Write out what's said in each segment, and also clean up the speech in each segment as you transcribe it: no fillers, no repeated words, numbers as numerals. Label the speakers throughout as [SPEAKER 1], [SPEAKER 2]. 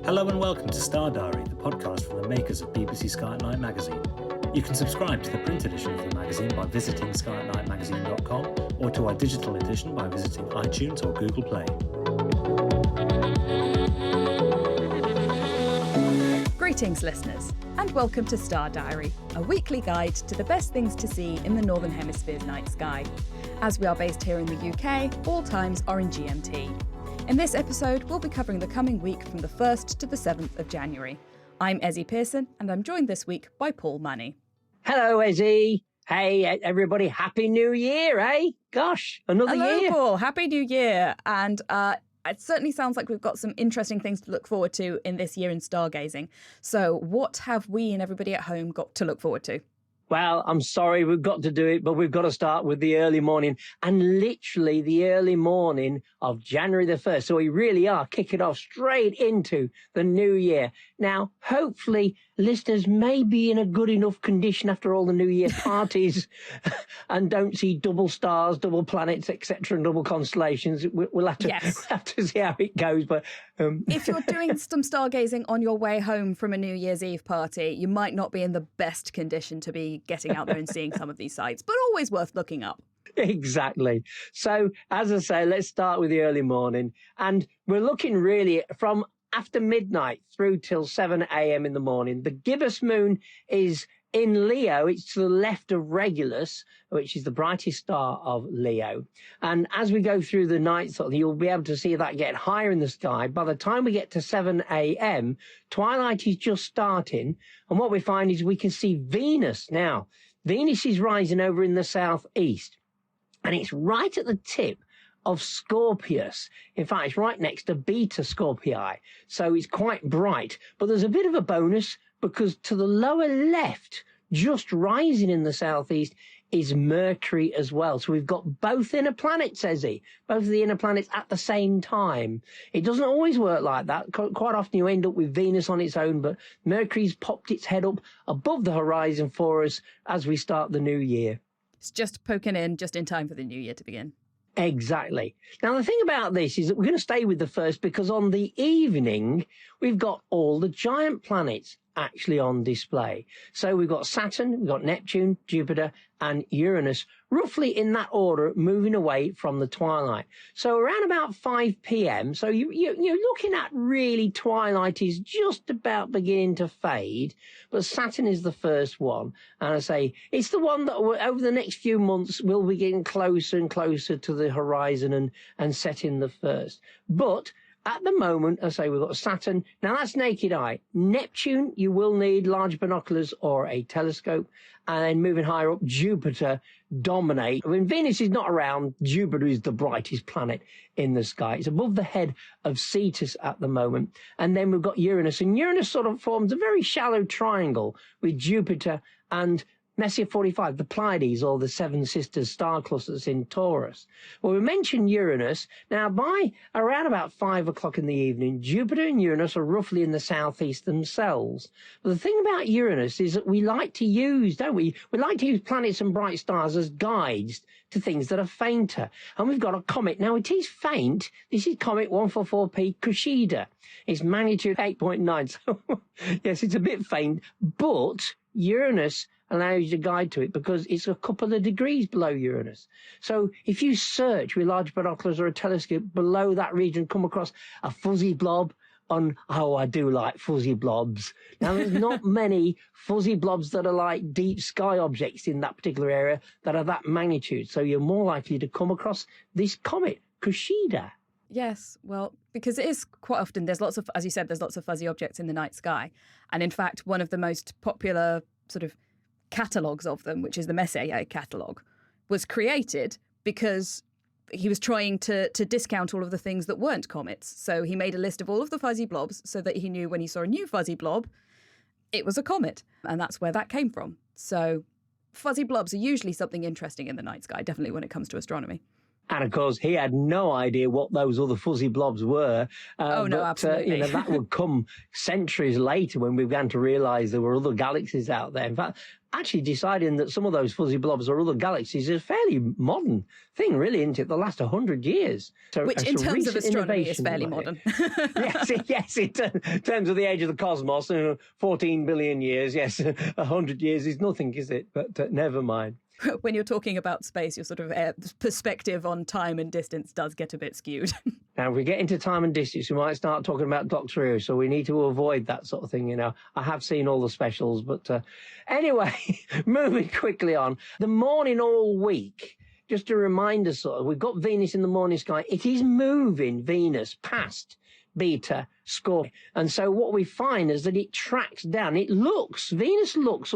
[SPEAKER 1] Hello and welcome to Star Diary, the podcast from the makers of BBC Sky at Night magazine. You can subscribe to the print edition of the magazine by visiting skyatnightmagazine.com or to our digital edition by visiting iTunes or Google Play.
[SPEAKER 2] Greetings, listeners, and welcome to Star Diary, a weekly guide to the best things to see in the Northern Hemisphere's night sky. As we are based here in the UK, all times are in GMT. In this episode, we'll be covering the coming week from the 1st to the 7th of January. I'm Ezzy Pearson, and I'm joined this week by Paul Money.
[SPEAKER 3] Hello, Ezzy. Hey, everybody. Happy New Year, eh? Gosh, another year.
[SPEAKER 2] Hello, Paul. Happy New Year. And it certainly sounds like we've got some interesting things to look forward to in this year in stargazing. So what have we and everybody at home got to look forward to?
[SPEAKER 3] Well, I'm sorry we've got to do it, but we've got to start with the early morning, and literally the early morning of January the 1st. So we really are kicking off straight into the new year. Now, hopefully listeners may be in a good enough condition after all the New Year parties and don't see double stars, double planets, etc., and double constellations. We'll have to see how it goes. But
[SPEAKER 2] if you're doing some stargazing on your way home from a New Year's Eve party, you might not be in the best condition to be getting out there and seeing some of these sites, but always worth looking up.
[SPEAKER 3] Exactly. So, as I say, let's start with the early morning. And we're looking really from after midnight through till 7 a.m. in the morning. The gibbous moon is in Leo. It's to the left of Regulus, which is the brightest star of Leo. And as we go through the night, you'll be able to see that get higher in the sky. By the time we get to 7 a.m., twilight is just starting. And what we find is we can see Venus. Now, Venus is rising over in the southeast, and it's right at the tip of Scorpius. In fact, it's right next to Beta Scorpii. So it's quite bright. But there's a bit of a bonus, because to the lower left, just rising in the southeast, is Mercury as well. So we've got both inner planets, says he, both of the inner planets at the same time. It doesn't always work like that. Quite often you end up with Venus on its own, but Mercury's popped its head up above the horizon for us as we start the new year.
[SPEAKER 2] It's just poking in just in time for the new year to begin.
[SPEAKER 3] Exactly. Now, the thing about this is that we're going to stay with the first, because on the evening, we've got all the giant planets actually on display. So we've got Saturn, we've got Neptune, Jupiter, and Uranus, roughly in that order, moving away from the twilight. So around about 5 p.m., so you're looking at really twilight is just about beginning to fade, but Saturn is the first one. And I say, it's the one that over the next few months will be getting closer and closer to the horizon and setting the first. But at the moment, I say we've got Saturn. Now, that's naked eye. Neptune, you will need large binoculars or a telescope. And then moving higher up, Jupiter dominate. When Venus is not around, Jupiter is the brightest planet in the sky. It's above the head of Cetus at the moment. And then we've got Uranus. And Uranus sort of forms a very shallow triangle with Jupiter and Messier 45, the Pleiades, or the Seven Sisters star clusters in Taurus. Well, we mentioned Uranus. Now, by around about 5 o'clock in the evening, Jupiter and Uranus are roughly in the southeast themselves. But the thing about Uranus is that we like to use, don't we? We like to use planets and bright stars as guides to things that are fainter. And we've got a comet. Now, it is faint. This is Comet 144P Kushida. It's magnitude 8.9. So, yes, it's a bit faint, but Uranus allows you to guide to it because it's a couple of degrees below Uranus. So if you search with large binoculars or a telescope below that region, come across a fuzzy blob I do like fuzzy blobs. Now, there's not many fuzzy blobs that are like deep sky objects in that particular area that are that magnitude. So you're more likely to come across this comet, Kushida.
[SPEAKER 2] Yes, well, because it is quite often, there's lots of, as you said, there's lots of fuzzy objects in the night sky. And in fact, one of the most popular sort of catalogues of them, which is the Messier catalogue, was created because he was trying to discount all of the things that weren't comets. So he made a list of all of the fuzzy blobs so that he knew when he saw a new fuzzy blob, it was a comet. And that's where that came from. So fuzzy blobs are usually something interesting in the night sky, definitely when it comes to astronomy.
[SPEAKER 3] And of course, he had no idea what those other fuzzy blobs were.
[SPEAKER 2] Oh, no, absolutely.
[SPEAKER 3] That would come centuries later when we began to realize there were other galaxies out there. In fact, actually deciding that some of those fuzzy blobs are other galaxies is a fairly modern thing, really, isn't it? The last 100 years. So,
[SPEAKER 2] which, in terms of astronomy, is fairly modern.
[SPEAKER 3] yes, in terms of the age of the cosmos, 14 billion years, yes, 100 years is nothing, is it? But never mind.
[SPEAKER 2] When you're talking about space, your sort of perspective on time and distance does get a bit skewed.
[SPEAKER 3] Now, if we get into time and distance, we might start talking about Doctor Who, so we need to avoid that sort of thing, you know. I have seen all the specials, but anyway, moving quickly on. The morning all week, just a reminder, sort of, we've got Venus in the morning sky. It is moving Venus past Beta Scorpio. And so what we find is that it tracks down. Venus looks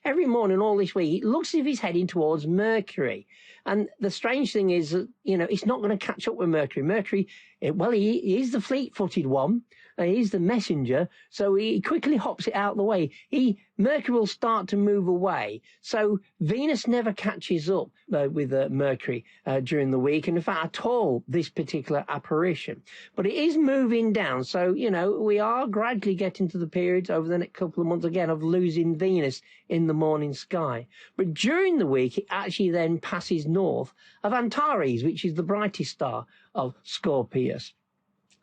[SPEAKER 3] every morning, all this week, it looks as if it's heading towards Mercury. And the strange thing is that, you know, it's not going to catch up with Mercury. Mercury, he is the fleet-footed one. He's the messenger. So he quickly hops it out of the way. Mercury will start to move away. So Venus never catches up with Mercury during the week. And in fact, at all, this particular apparition. But it is moving down. So, you know, we are gradually getting to the periods over the next couple of months again of losing Venus in the morning sky. But during the week, it actually then passes north of Antares, which is the brightest star of Scorpius.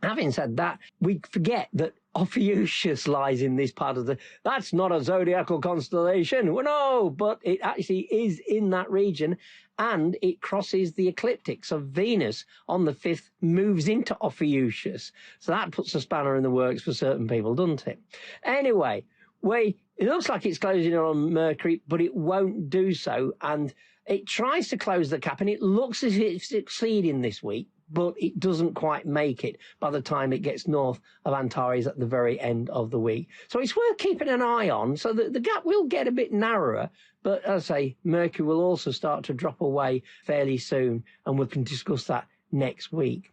[SPEAKER 3] Having said that, we forget that Ophiuchus lies in this part of that's not a zodiacal constellation. Well, no, but it actually is in that region, and it crosses the ecliptic. So Venus on the 5th moves into Ophiuchus. So that puts a spanner in the works for certain people, doesn't it? Anyway, it looks like it's closing in on Mercury, but it won't do so. And it tries to close the cap, and it looks as if it's succeeding this week, but it doesn't quite make it by the time it gets north of Antares at the very end of the week. So it's worth keeping an eye on, so that the gap will get a bit narrower. But as I say, Mercury will also start to drop away fairly soon, and we can discuss that next week.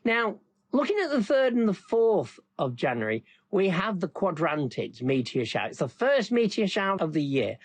[SPEAKER 3] Now, looking at the 3rd and the 4th of January, we have the Quadrantids meteor shower. It's the first meteor shower of the year.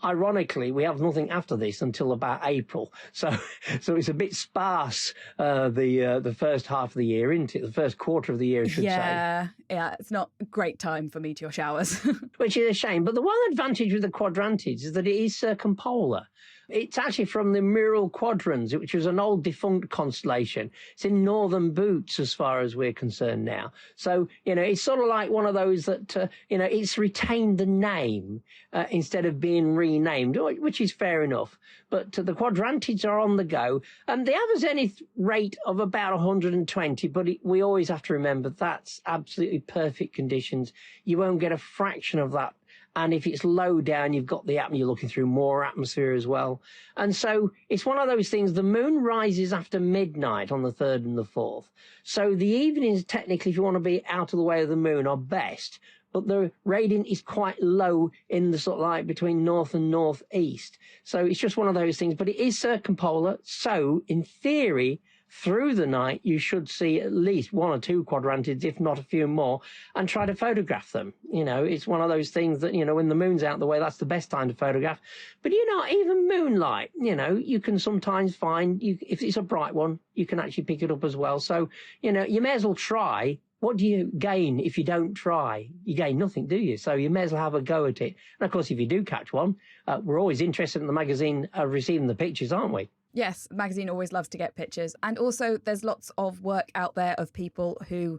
[SPEAKER 3] Ironically, we have nothing after this until about April. So it's a bit sparse, the first half of the year, isn't it? The first quarter of the year, I should say.
[SPEAKER 2] Yeah, it's not a great time for meteor showers.
[SPEAKER 3] Which is a shame. But the one advantage with the Quadrantids is that it is circumpolar. It's actually from the Mural Quadrants, which was an old defunct constellation. It's in northern Boots as far as we're concerned now. So, you know, it's sort of like one of those that, you know, it's retained the name instead of being renamed, which is fair enough. But the Quadrantids are on the go. They have a zenith rate of about 120, but we always have to remember that's absolutely perfect conditions. You won't get a fraction of that. And if it's low down, you've got you're looking through more atmosphere as well. And so it's one of those things. The moon rises after midnight on the 3rd and the 4th. So the evenings, technically, if you want to be out of the way of the moon, are best. But the radiant is quite low in the sort of like between north and northeast. So it's just one of those things. But it is circumpolar. So in theory, through the night, you should see at least 1 or 2 Quadrantids, if not a few more, and try to photograph them. You know, it's one of those things that, you know, when the moon's out of the way, that's the best time to photograph. But, you know, even moonlight, you know, you can sometimes find, if it's a bright one, you can actually pick it up as well. So, you know, you may as well try. What do you gain if you don't try? You gain nothing, do you? So you may as well have a go at it. And, of course, if you do catch one, we're always interested in the magazine receiving the pictures, aren't we?
[SPEAKER 2] Yes, the magazine always loves to get pictures. And also there's lots of work out there of people who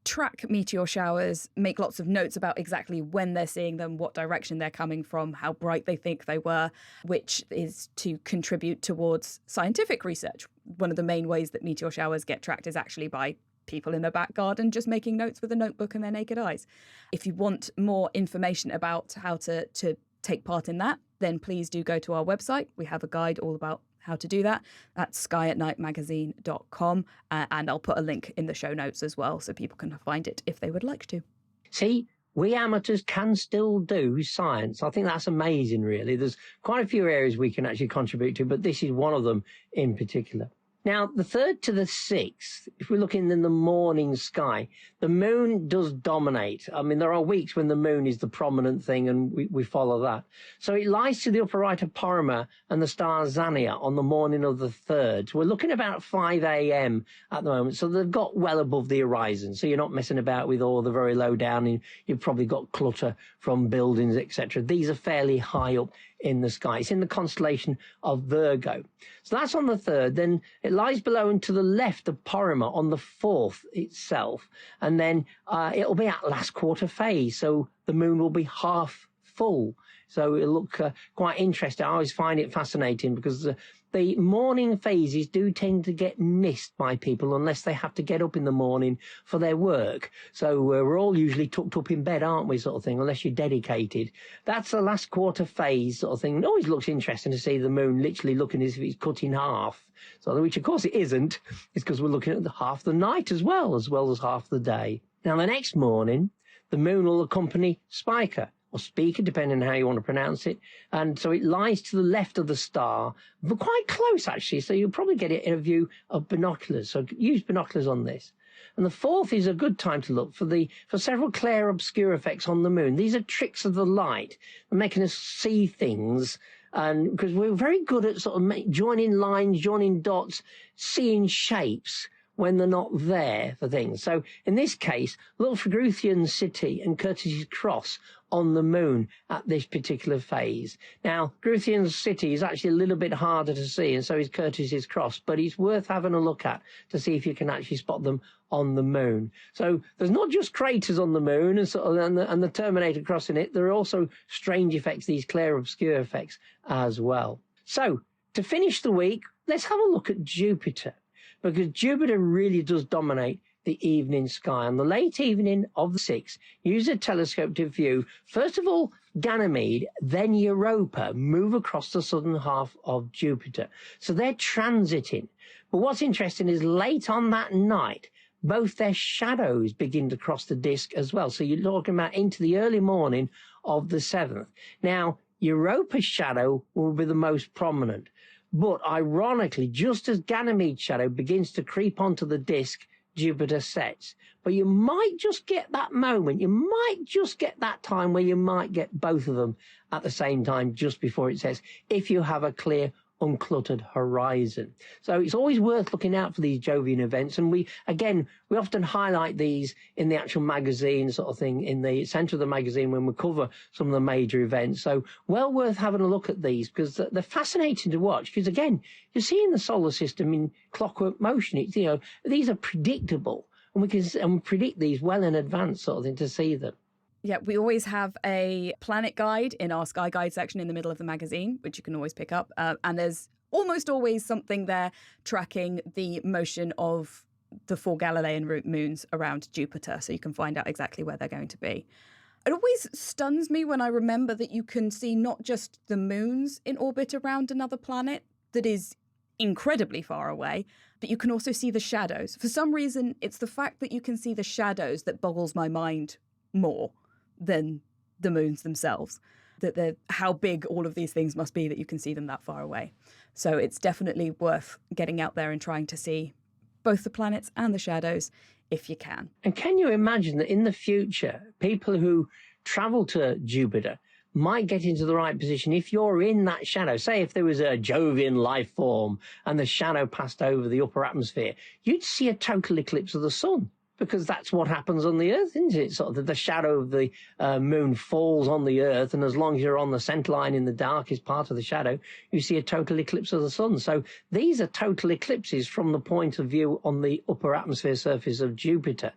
[SPEAKER 2] track meteor showers, make lots of notes about exactly when they're seeing them, what direction they're coming from, how bright they think they were, which is to contribute towards scientific research. One of the main ways that meteor showers get tracked is actually by people in their back garden just making notes with a notebook and their naked eyes. If you want more information about how to take part in that, then please do go to our website. We have a guide all about how to do that. That's skyatnightmagazine.com. And I'll put a link in the show notes as well so people can find it if they would like to.
[SPEAKER 3] See, we amateurs can still do science. I think that's amazing, really. There's quite a few areas we can actually contribute to, but this is one of them in particular. Now, the 3rd to the 6th, if we're looking in the morning sky, the moon does dominate. I mean, there are weeks when the moon is the prominent thing, and we follow that. So it lies to the upper right of Porrima and the star Xania on the morning of the 3rd. So we're looking about 5 a.m. at the moment. So they've got well above the horizon. So you're not messing about with all the very low down, and you've probably got clutter from buildings, etc. These are fairly high up in the sky. It's in the constellation of Virgo. So that's on the 3rd. Then it lies below and to the left of Porrima on the 4th itself. And then it'll be at last quarter phase. So the moon will be half full. So it'll look quite interesting. I always find it fascinating because the morning phases do tend to get missed by people unless they have to get up in the morning for their work. So we're all usually tucked up in bed, aren't we, sort of thing, unless you're dedicated. That's the last quarter phase sort of thing. It always looks interesting to see the moon literally looking as if it's cut in half. So, which of course it isn't. It's because we're looking at half the night as well as half the day. Now the next morning, the moon will accompany Spica, or Speaker, depending on how you want to pronounce it. And so it lies to the left of the star, but quite close, actually. So you'll probably get it in a view of binoculars. So use binoculars on this. And the 4th is a good time to look for several clair obscure effects on the moon. These are tricks of the light, making us see things. And because we're very good at sort of joining lines, joining dots, seeing shapes when they're not there for things. So in this case, look for Gruthian City and Curtis's Cross on the moon at this particular phase. Now, Gruthian City is actually a little bit harder to see, and so is Curtis's Cross, but it's worth having a look at to see if you can actually spot them on the moon. So there's not just craters on the moon and the Terminator crossing it. There are also strange effects, these clair obscure effects as well. So to finish the week, let's have a look at Jupiter, because Jupiter really does dominate the evening sky. On the late evening of the 6th, use a telescope to view, first of all, Ganymede, then Europa, move across the southern half of Jupiter. So they're transiting. But what's interesting is late on that night, both their shadows begin to cross the disk as well. So you're talking about into the early morning of the 7th. Now, Europa's shadow will be the most prominent. But ironically, just as Ganymede's shadow begins to creep onto the disk, Jupiter sets. But you might just get that moment, you might just get that time where you might get both of them at the same time just before it sets, if you have a clear, uncluttered horizon. So it's always worth looking out for these Jovian events. And we often highlight these in the actual magazine sort of thing, in the centre of the magazine when we cover some of the major events. So well worth having a look at these, because they're fascinating to watch. Because again, you're seeing the solar system in clockwork motion. It's, these are predictable, and we predict these well in advance sort of thing to see them.
[SPEAKER 2] Yeah, we always have a planet guide in our Sky Guide section in the middle of the magazine, which you can always pick up. And there's almost always something there tracking the motion of the 4 Galilean moons around Jupiter, so you can find out exactly where they're going to be. It always stuns me when I remember that you can see not just the moons in orbit around another planet that is incredibly far away, but you can also see the shadows. For some reason, it's the fact that you can see the shadows that boggles my mind more than the moons themselves, that how big all of these things must be that you can see them that far away. So it's definitely worth getting out there and trying to see both the planets and the shadows if you can.
[SPEAKER 3] And can you imagine that in the future, people who travel to Jupiter might get into the right position if you're in that shadow? Say if there was a Jovian life form and the shadow passed over the upper atmosphere, you'd see a total eclipse of the sun. Because that's what happens on the Earth, isn't it? Sort of the shadow of the moon falls on the Earth, and as long as you're on the centre line in the darkest part of the shadow, you see a total eclipse of the sun. So these are total eclipses from the point of view on the upper atmosphere surface of Jupiter,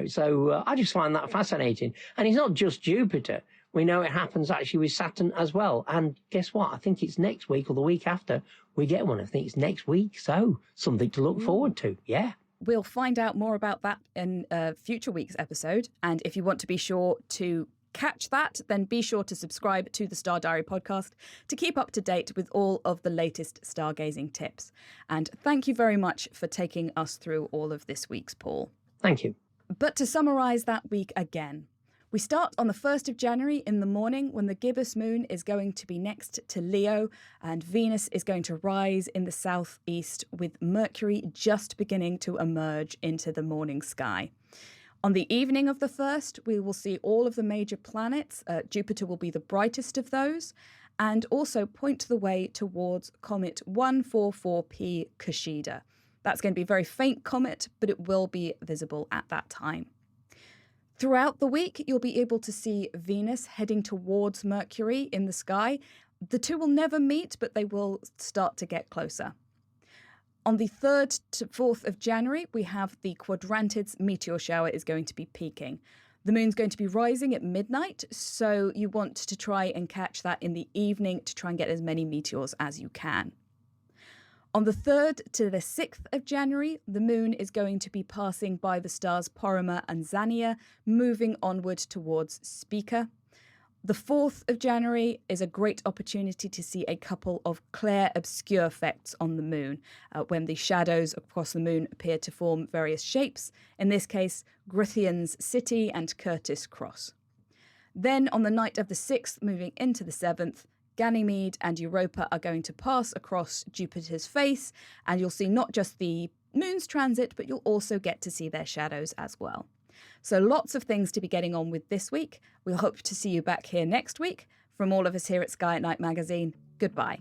[SPEAKER 3] So I just find that fascinating. And it's not just Jupiter. We know it happens actually with Saturn as well. And guess what? I think it's next week or the week after we get one. I think it's next week. So something to look forward to. Yeah.
[SPEAKER 2] We'll find out more about that in a future week's episode. And if you want to be sure to catch that, then be sure to subscribe to the Star Diary podcast to keep up to date with all of the latest stargazing tips. And thank you very much for taking us through all of this week's, Paul.
[SPEAKER 3] Thank you.
[SPEAKER 2] But to summarise that week again, We start on the 1st of January in the morning when the gibbous moon is going to be next to Leo and Venus is going to rise in the southeast with Mercury just beginning to emerge into the morning sky. On the evening of the 1st, we will see all of the major planets. Jupiter will be the brightest of those and also point the way towards Comet 144P Kushida. That's going to be a very faint comet, but it will be visible at that time. Throughout the week, you'll be able to see Venus heading towards Mercury in the sky. The two will never meet, but they will start to get closer. On the 3rd to 4th of January, we have the Quadrantids meteor shower is going to be peaking. The moon's going to be rising at midnight, so you want to try and catch that in the evening to try and get as many meteors as you can. On the 3rd to the 6th of January, the moon is going to be passing by the stars Porrima and Xania, moving onward towards Spica. The 4th of January is a great opportunity to see a couple of clair-obscure effects on the moon, when the shadows across the moon appear to form various shapes, in this case, Grithian's City and Curtis Cross. Then, on the night of the 6th, moving into the 7th, Ganymede and Europa are going to pass across Jupiter's face, and you'll see not just the moon's transit, but you'll also get to see their shadows as well. So lots of things to be getting on with this week. We'll hope to see you back here next week. From all of us here at Sky at Night magazine, goodbye.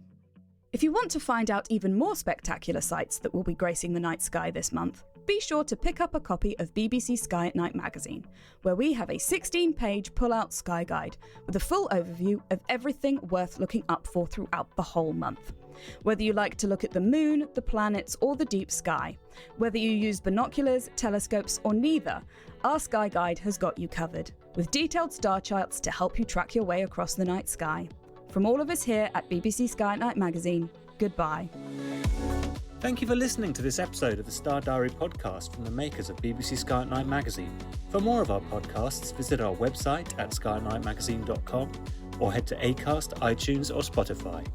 [SPEAKER 2] If you want to find out even more spectacular sights that will be gracing the night sky this month, be sure to pick up a copy of BBC Sky at Night magazine, where we have a 16-page pull-out sky guide with a full overview of everything worth looking up for throughout the whole month. Whether you like to look at the moon, the planets, or the deep sky, whether you use binoculars, telescopes, or neither, our sky guide has got you covered, with detailed star charts to help you track your way across the night sky. From all of us here at BBC Sky at Night magazine, goodbye.
[SPEAKER 1] Thank you for listening to this episode of the Star Diary podcast from the makers of BBC Sky at Night magazine. For more of our podcasts, visit our website at skyatnightmagazine.com or head to Acast, iTunes or Spotify.